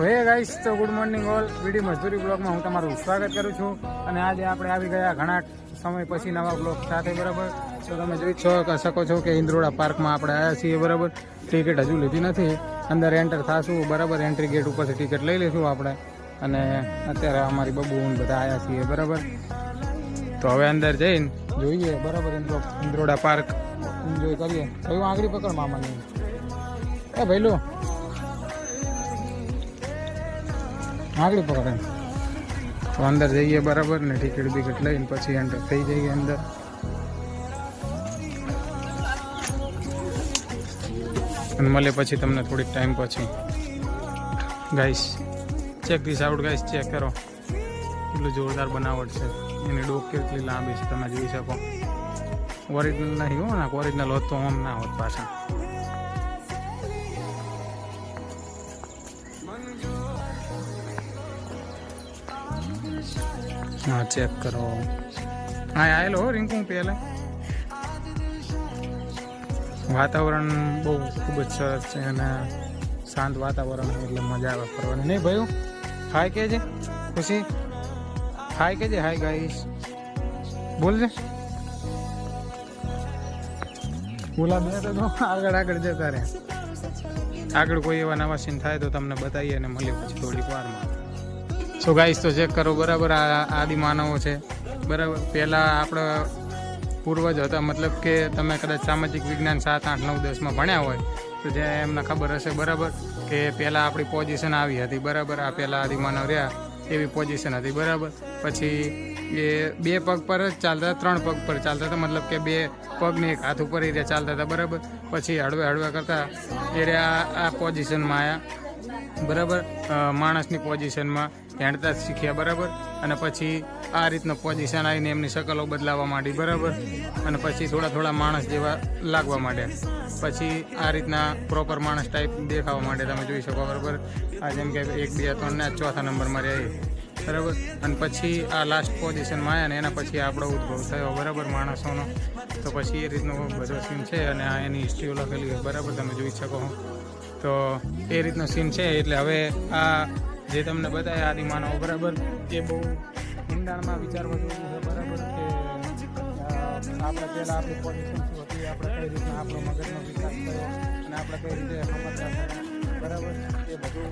હે ગાઈસ, તો good morning all. વિડી મજદૂરી બ્લોગમાં હું તમારું સ્વાગત કરું છું. અને આજે આપણે આવી ગયા ઘણા સમય પછી નવા બ્લોગ સાથે, બરાબર. તો તમે જોઈ શકો છો કે ઇન્દ્રોડા પાર્કમાં આપણે આવ્યા છીએ, બરાબર. ટિકિટ હજુ લીધી નથી, અંદર એન્ટર થશું, બરાબર. એન્ટ્રી ગેટ ઉપરથી ટિકિટ લઈ લઈશું આપણે. અને અત્યારે અમારી બબુ બધા આવ્યા છીએ, બરાબર. તો હવે અંદર જઈને જોઈએ, બરાબર. ઇન્દ્રોડા પાર્ક એન્જોય કરીએ. ભાઈ આંગળી પકડ મામાની. એ ભાઈ લો આગળ પકડે. તો અંદર જઈએ, બરાબર. ને ટિકિટ બિકિટ લઈને પછી એન્ટર થઈ જઈએ અંદર. અને મળે પછી તમને થોડીક ટાઈમ પછી. Guys check this out, guys check કરો કેટલું જોરદાર બનાવટ છે. એની ડોક કેટલી લાંબી છે તમે જોઈ શકો. ઓરિજિનલ નહીં હો, ને ઓરિજિનલ હોત તો આમ ના હોત પાછા. હા ચેક કરો. હા આવેલો હો રિંકુ પહેલાં. વાતાવરણ બહુ ખૂબ જ સરસ છે અને શાંત વાતાવરણ એટલે મજા આવે ફરવાની. નહીં ભાઈ હાય કહેજે ખુશી, હાય કહેજે. હાય ગાઈસ બોલજે. બોલા બે તો આગળ જતા રહે. આગળ કોઈ એવા નવા સીન થાય તો તમને બતાવીએ અને મળીએ પછી થોડીક વારમાં. સો ગાઈસ તો ચેક કરો, બરાબર. આ આદિ માનવો છે, બરાબર. પહેલાં આપણા પૂર્વજ હતા, મતલબ કે તમે કદાચ સામાજિક વિજ્ઞાન 7, 8, 9, 10માં ભણ્યા હોય તો જે એમને ખબર હશે, બરાબર, કે પહેલાં આપણી પોઝિશન આવી હતી, બરાબર. આ પહેલાં આદિમાનવ રહ્યા એવી પોઝિશન હતી, બરાબર. પછી એ 2 પગ પર જ ચાલતા, 3 પગ પર ચાલતા હતા, મતલબ કે 2 પગને એક હાથ ઉપર એ ચાલતા હતા, બરાબર. પછી હળવે કરતા એ આ પોઝિશનમાં આવ્યા, બરાબર. માણસની પોઝિશનમાં હેંડતા જ શીખ્યા, બરાબર. અને પછી આ રીતનો પોઝિશન આવીને એમની શકલો બદલાવવા માંડી, બરાબર. અને પછી થોડા માણસ જેવા લાગવા માંડ્યા. પછી આ રીતના પ્રોપર માણસ ટાઈપ દેખાવા માંડે, તમે જોઈ શકો, બરાબર. આ જેમ કે 1, 2, 3 ને 4થા નંબરમાં રહે, બરાબર. અને પછી આ લાસ્ટ પોઝિશનમાં આવ્યા ને એના પછી આપણો ઉદ્ભવ થયો, બરાબર, માણસોનો. તો પછી એ રીતનો બધો સીન છે અને આ એની હિસ્ટ્રીઓ લખેલી હોય, બરાબર, તમે જોઈ શકો. તો એ રીતનો સીન છે. એટલે હવે આ જે તમને બતાવ્યા આદિમાનવ, બરાબર, એ બહુ ઊંડાણમાં વિચારવા જેવું છે, બરાબર. કે આપણે પહેલાં આપણી પોઝિશન શું હતી, આપણે કઈ રીતના આપણો મગજનો વિકાસ થયો અને આપણે કઈ રીતે સમજતા થયા, બરાબર. એ બધું